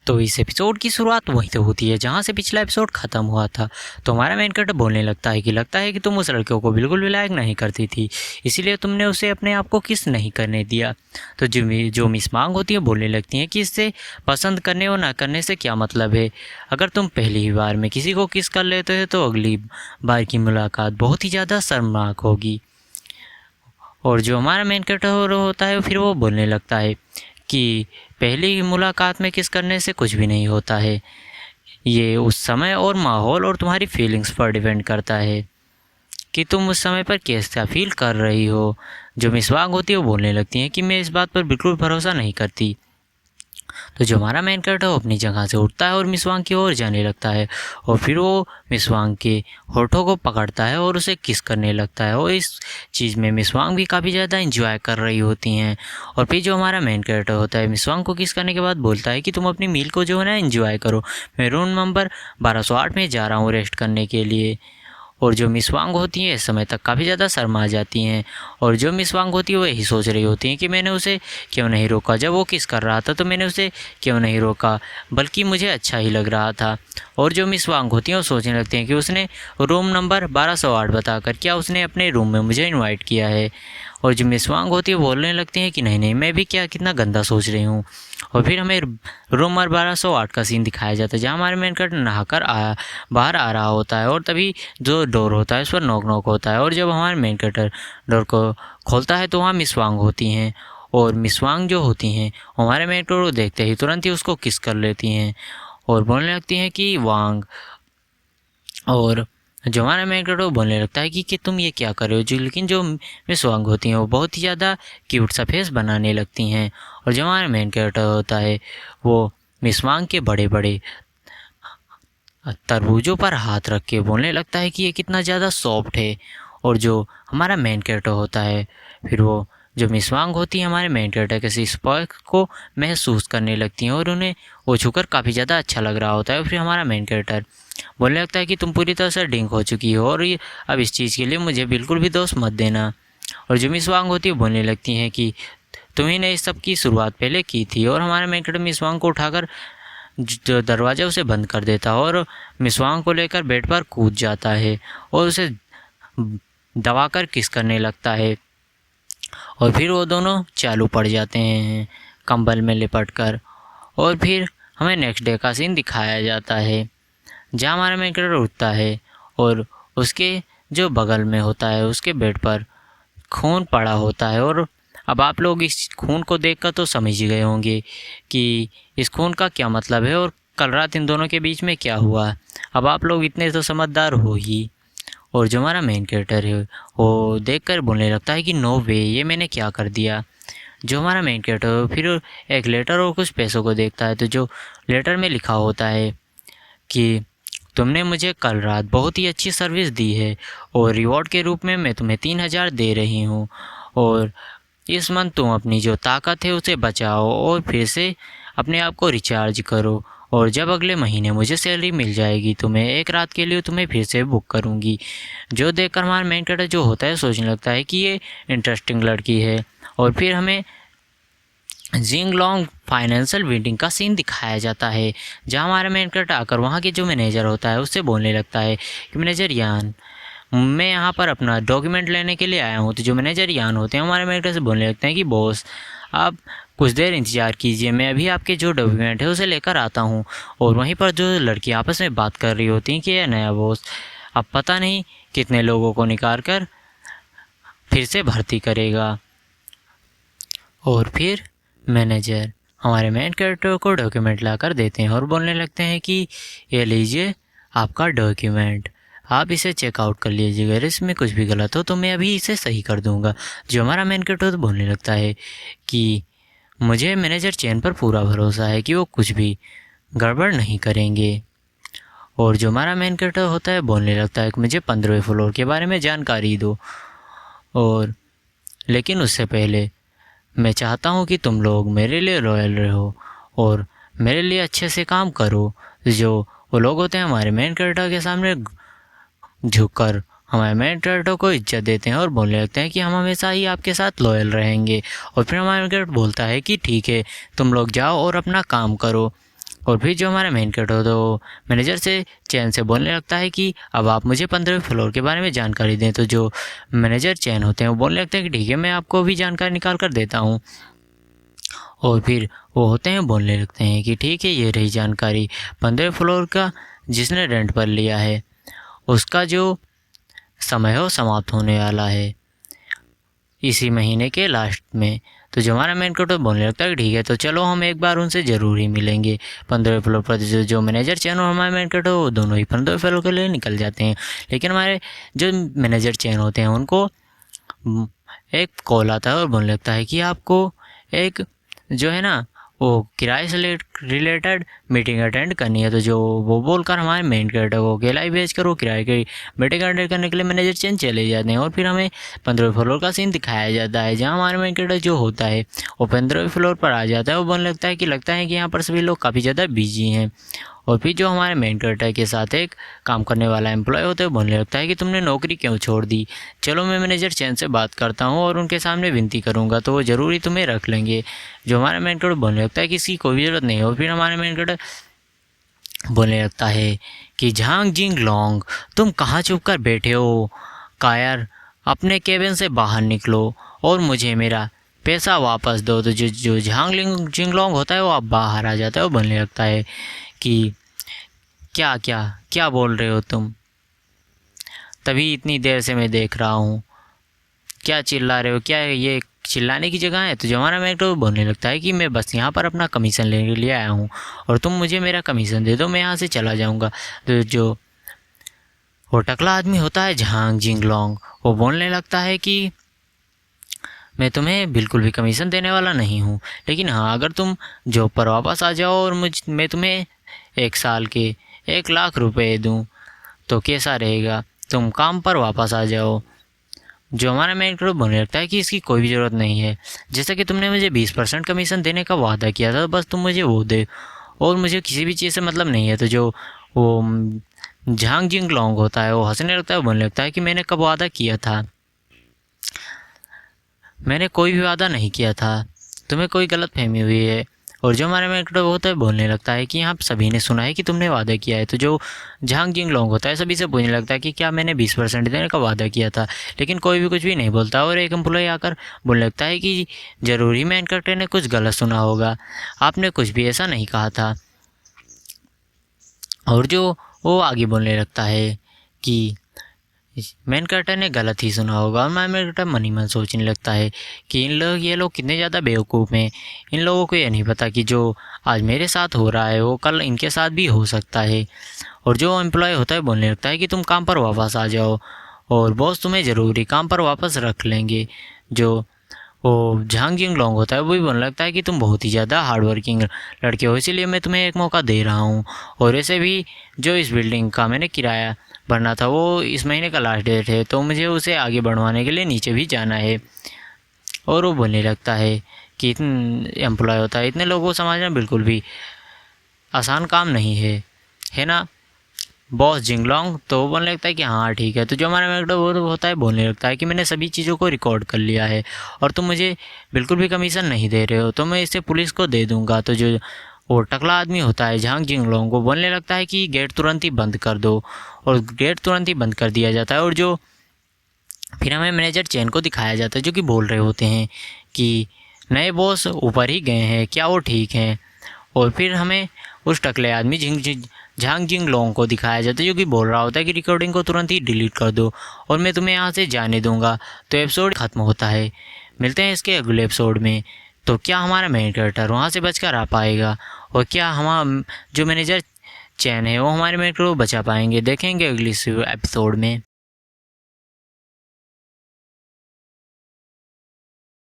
तो इस एपिसोड की शुरुआत वहीं से होती है जहाँ से पिछला एपिसोड ख़त्म हुआ था। तो हमारा मेन कैरेक्टर बोलने लगता है कि तुम उस लड़कियों को बिल्कुल भी लायक नहीं करती थी, इसीलिए तुमने उसे अपने आप को किस नहीं करने दिया। तो जो मिस मांग होती है बोलने लगती हैं कि इससे पसंद करने और ना करने से क्या मतलब है। अगर तुम पहली ही बार में किसी को किस कर लेते हो तो अगली बार की मुलाकात बहुत ही ज़्यादा शर्मनाक होगी। और जो हमारा मेन कैरेक्टर होता है फिर वो बोलने लगता है कि पहली मुलाकात में किस करने से कुछ भी नहीं होता है, ये उस समय और माहौल और तुम्हारी फीलिंग्स पर डिपेंड करता है कि तुम उस समय पर कैसा फील कर रही हो। जो मिस वांग होती है वो बोलने लगती हैं कि मैं इस बात पर बिल्कुल भरोसा नहीं करती। तो जो हमारा मेन कैरेक्टर वो अपनी जगह से उठता है और मिस वांग की ओर जाने लगता है और फिर वो मिस वांग के होठों को पकड़ता है और उसे किस करने लगता है। और इस चीज़ में मिस वांग भी काफ़ी ज़्यादा इंजॉय कर रही होती हैं। और फिर जो हमारा मेन कैरेक्टर होता है मिस वांग को किस करने के बाद बोलता है कि तुम अपनी मील को जो है ना एंजॉय करो, मैं रूम नंबर 1208 में जा रहा हूँ रेस्ट करने के लिए। और जो मिस वांग होती हैं इस समय तक काफ़ी ज़्यादा शर्मा जाती हैं। और जो मिस वांग होती है वो यही सोच रही होती हैं कि मैंने उसे क्यों नहीं रोका, जब वो किस कर रहा था तो मैंने उसे क्यों नहीं रोका, बल्कि मुझे अच्छा ही लग रहा था। और जो मिस वांग होती हैं वो सोचने लगती हैं कि उसने रूम नंबर 1208 बताकर क्या उसने अपने रूम में मुझे इन्वाइट किया है। और जो मिस वांग होती है बोलने लगती हैं कि नहीं नहीं, मैं भी क्या कितना गंदा सोच रही हूँ। और फिर हमें रूम नंबर 1208 का सीन दिखाया जाता है जहाँ हमारे मेन कैरेक्टर नहाकर बाहर आ रहा होता है और तभी जो डोर होता है उस पर नॉक नॉक होता है। और जब हमारे मेन कैरेक्टर डोर को खोलता है तो वहाँ मिस वांग होती हैं। और मिस वांग जो होती हैं हमारे मेन कैरेक्टर को देखते ही तुरंत ही उसको किस कर लेती हैं और बोलने लगती हैं कि वांग। और जो हमारा मेन कैरेक्टर वो बोलने लगता है कि तुम ये क्या कर रहे हो जो, लेकिन जो मिस वांग होती हैं वो बहुत ही ज़्यादा क्यूट सा फेस बनाने लगती हैं। और जो हमारा मेन कैरेक्टर होता है वो मिस वांग के बड़े बड़े तरबूजों पर हाथ रख के बोलने लगता है कि ये कितना ज़्यादा सॉफ्ट है। और जो हमारा मेन कैरेक्टर होता है फिर वो जो मिस वांग होती है हमारे मेन कैरेक्टर के स्पर्श को महसूस करने लगती हैं और उन्हें वो छूकर काफ़ी ज़्यादा अच्छा लग रहा होता है। और फिर हमारा मेन कैरेक्टर बोलने लगता है कि तुम पूरी तरह से ड्रिंक हो चुकी हो और ये अब इस चीज़ के लिए मुझे बिल्कुल भी दोष मत देना। और जो मिस वांग होती है बोलने लगती हैं कि तुम्ही ने इस सब की शुरुआत पहले की थी। और हमारा मेन कैरेक्टर मिस वांग को उठाकर जो दरवाज़ा उसे बंद कर देता है और मिस वांग को लेकर बेड पर कूद जाता है और उसे दबाकर किस करने लगता है। और फिर वो दोनों चालू पड़ जाते हैं कंबल में लिपट कर। और फिर हमें नेक्स्ट डे का सीन दिखाया जाता है जहाँ हमारा मेन कैरेक्टर उठता है और उसके जो बगल में होता है उसके बेड पर खून पड़ा होता है। और अब आप लोग इस खून को देखकर तो समझ ही गए होंगे कि इस खून का क्या मतलब है और कल रात इन दोनों के बीच में क्या हुआ। अब आप लोग इतने तो समझदार हो ही। और जो हमारा मेन कैरेक्टर है वो देखकर बोलने लगता है कि नो वे, ये मैंने क्या कर दिया। जो हमारा मेन कैरेक्टर फिर एक लेटर और कुछ पैसों को देखता है तो जो लेटर में लिखा होता है कि तुमने मुझे कल रात बहुत ही अच्छी सर्विस दी है और रिवॉर्ड के रूप में मैं तुम्हें 3000 दे रही हूँ और इस मंथ तुम अपनी जो ताकत है उसे बचाओ और फिर से अपने आप को रिचार्ज करो और जब अगले महीने मुझे सैलरी मिल जाएगी तो मैं एक रात के लिए तुम्हें फिर से बुक करूँगी। जो देखकर हमारा मेन कैरेक्टर जो होता है सोचने लगता है कि ये इंटरेस्टिंग लड़की है। और फिर हमें जिंगलोंग फाइनेंशियल मीटिंग का सीन दिखाया जाता है जहाँ हमारा मेन कैरेक्टर आकर वहाँ के जो मैनेजर होता है उससे बोलने लगता है कि मैनेजर यान, मैं यहाँ पर अपना डॉक्यूमेंट लेने के लिए आया हूँ। तो जो मैनेजर यान होते हैं हमारे मैनेजर से बोलने लगते हैं कि बॉस आप कुछ देर इंतज़ार कीजिए, मैं अभी आपके जो डॉक्यूमेंट है उसे लेकर आता हूँ। और वहीं पर जो लड़की आपस में बात कर रही होती हैं कि यह नया बॉस अब पता नहीं कितने लोगों को निकाल कर फिर से भर्ती करेगा। और फिर मैनेजर हमारे मेन कैरेक्टर को डॉक्यूमेंट ला कर देते हैं और बोलने लगते हैं कि ये लीजिए आपका डॉक्यूमेंट, आप इसे चेकआउट कर लीजिएगा, अगर इसमें कुछ भी गलत हो तो मैं अभी इसे सही कर दूंगा। जो हमारा मेन कैरेक्टर तो बोलने लगता है कि मुझे मैनेजर चैन पर पूरा भरोसा है कि वो कुछ भी गड़बड़ नहीं करेंगे। और जो हमारा मेन कैरेक्टर होता है बोलने लगता है कि मुझे 15वें फ्लोर के बारे में जानकारी दो, और लेकिन उससे पहले मैं चाहता हूँ कि तुम लोग मेरे लिए लॉयल रहो और मेरे लिए अच्छे से काम करो। जो वो लोग होते हैं हमारे मेन कैरेक्टर के सामने झुककर हमारे मेन कैरेक्टर को इज्जत देते हैं और बोलने लगते हैं कि हम हमेशा ही आपके साथ लॉयल रहेंगे। और फिर हमारा मेन कैरेक्टर बोलता है कि ठीक है, तुम लोग जाओ और अपना काम करो। और फिर जो हमारा मेन कैरेक्टर होता है वो मैनेजर से चैन से बोलने लगता है कि अब आप मुझे 15वें फ्लोर के बारे में जानकारी दें। तो जो मैनेजर चैन होते हैं वो बोलने लगते हैं कि ठीक है, मैं आपको भी जानकारी निकाल कर देता हूँ। और फिर वो होते हैं बोलने लगते हैं कि ठीक है, ये रही जानकारी, 15वें फ्लोर का जिसने रेंट पर लिया है उसका जो समय है वो समाप्त होने वाला है इसी महीने के लास्ट में। तो जो हमारा मेन कैरेक्टर बोलने लगता है कि ठीक है, तो चलो हम एक बार उनसे ज़रूर ही मिलेंगे। 15वें फ्लोर पर जो मैनेजर चैन और हमारे मेन कैरेक्टर वो दोनों ही 15वें फ्लोर के लिए निकल जाते हैं। लेकिन हमारे जो मैनेजर चैन होते हैं उनको एक कॉल आता है और बोलने लगता है कि आपको एक जो है ना वो किराए से रिलेटेड मीटिंग अटेंड करनी है। तो जो वो बोलकर हमारे मेन कैरेक्टर को अकेला ही भेजकर वो किराए की मीटिंग अटेंड करने के लिए मैनेजर चेंज चले जाते हैं। और फिर हमें 15वें फ्लोर का सीन दिखाया जाता है जहाँ हमारे मेन कैरेक्टर जो होता है वो 15वें फ्लोर पर आ जाता है। वो बोलने लगता है कि यहाँ पर सभी लोग काफ़ी ज़्यादा बिजी हैं। और फिर जो हमारे मेन कैरेक्टर के साथ एक काम करने वाला एम्प्लॉय होता है वो बोलने लगता है कि तुमने नौकरी क्यों छोड़ दी, चलो मैं मैनेजर चैन से बात करता हूँ और उनके सामने विनती करूँगा तो वो ज़रूर ही तुम्हें रख लेंगे। जो हमारा मेन कैरेक्टर बोलने लगता है कि इसकी कोई ज़रूरत नहीं है। और फिर हमारे मेन कैरेक्टर बोलने लगता है कि झांग जिंग लोंग, तुम कहाँ छुप कर बैठे हो कायर, अपने केबिन से बाहर निकलो और मुझे मेरा पैसा वापस दो। तो जो झांग जिंगलोंग होता है वो अब बाहर आ जाता है। वो बोलने लगता है कि क्या क्या क्या बोल रहे हो तुम, तभी इतनी देर से मैं देख रहा हूँ, क्या चिल्ला रहे हो, क्या ये चिल्लाने की जगह है। तो जो हमारा मेरे को बोलने लगता है कि मैं बस यहाँ पर अपना कमीशन लेने के लिए आया हूँ और तुम मुझे मेरा कमीशन दे दो, मैं यहाँ से चला जाऊँगा। तो जो वो टकला आदमी होता है झांग जिंगलोंग वो बोलने लगता है कि मैं तुम्हें बिल्कुल भी कमीशन देने वाला नहीं हूँ, लेकिन हाँ अगर तुम जॉब पर वापस आ जाओ और मैं तुम्हें 1 साल के 1 लाख रुपए दूँ तो कैसा रहेगा, तुम काम पर वापस आ जाओ। जो हमारा मेन कैरेक्टर बोलने लगता है कि इसकी कोई भी ज़रूरत नहीं है, जैसा कि तुमने मुझे 20% कमीशन देने का वादा किया था, बस तुम मुझे वो दे और मुझे किसी भी चीज़ से मतलब नहीं है। तो जो वो झांग जिंग लोंग होता है वो हंसने लगता है, बोलने लगता है कि मैंने कब वादा किया था, मैंने कोई भी वादा नहीं किया था, तुम्हें कोई गलत फहमी हुई है। और जो हमारे मेन कैरेक्टर होता है बोलने लगता है कि यहाँ सभी ने सुना है कि तुमने वादा किया है। तो जो झांग जिंग लोंग होता है सभी से पूछने लगता है कि क्या मैंने 20% देने का वादा किया था, लेकिन कोई भी कुछ भी नहीं बोलता। और एक एम्प्लॉय आकर बोलने लगता है कि ज़रूरी मेन कैरेक्टर ने कुछ गलत सुना होगा, आपने कुछ भी ऐसा नहीं कहा था। और जो वो आगे बोलने लगता है कि मेन कैरेक्टर ने गलत ही सुना होगा। और मेन कैरेक्टर मन ही मन सोचने लगता है कि ये लोग कितने ज़्यादा बेवकूफ़ हैं, इन लोगों को ये नहीं पता कि जो आज मेरे साथ हो रहा है वो कल इनके साथ भी हो सकता है। और जो एम्प्लॉय होता है बोलने लगता है कि तुम काम पर वापस आ जाओ और बॉस तुम्हें ज़रूरी काम पर वापस रख लेंगे। जो वो झांग जिंग लोंग होता है वो भी बोलने लगता है कि तुम बहुत ही ज़्यादा हार्ड वर्किंग लड़के हो, इसीलिए मैं तुम्हें एक मौका दे रहा हूँ। और ऐसे भी जो इस बिल्डिंग का मैंने किराया भरना था वो इस महीने का लास्ट डेट है, तो मुझे उसे आगे बढ़वाने के लिए नीचे भी जाना है। और वो बोलने लगता है कि एम्प्लॉय होता है इतने लोगों को समझना बिल्कुल भी आसान काम नहीं है ना बॉस जिंगलोंग। तो वो बोलने लगता है कि हाँ ठीक है। तो जो हमारा मैनेजर वो होता है बोलने लगता है कि मैंने सभी चीज़ों को रिकॉर्ड कर लिया है और तुम मुझे बिल्कुल भी कमीशन नहीं दे रहे हो तो मैं इसे पुलिस को दे दूँगा। तो जो वो टकला आदमी होता है झांग जिंगलोंग को बोलने लगता है कि गेट तुरंत ही बंद कर दो और गेट तुरंत ही बंद कर दिया जाता है। और जो फिर हमें मैनेजर चैन को दिखाया जाता है जो कि बोल रहे होते हैं कि नए बॉस ऊपर ही गए हैं, क्या वो ठीक हैं। और फिर हमें उस टकले आदमी झांग जिंग लोंग को दिखाया जाता है जो कि बोल रहा होता है कि रिकॉर्डिंग को तुरंत ही डिलीट कर दो और मैं तुम्हें यहाँ से जाने दूंगा। तो एपिसोड ख़त्म होता है। मिलते हैं इसके अगले एपिसोड में। तो क्या हमारा मेन कैरेक्टर वहाँ से बचकर आ पाएगा और क्या हमारा जो मैनेजर चैन है वो हमारे मेन कैरेक्टर को बचा पाएंगे, देखेंगे अगली एपिसोड में।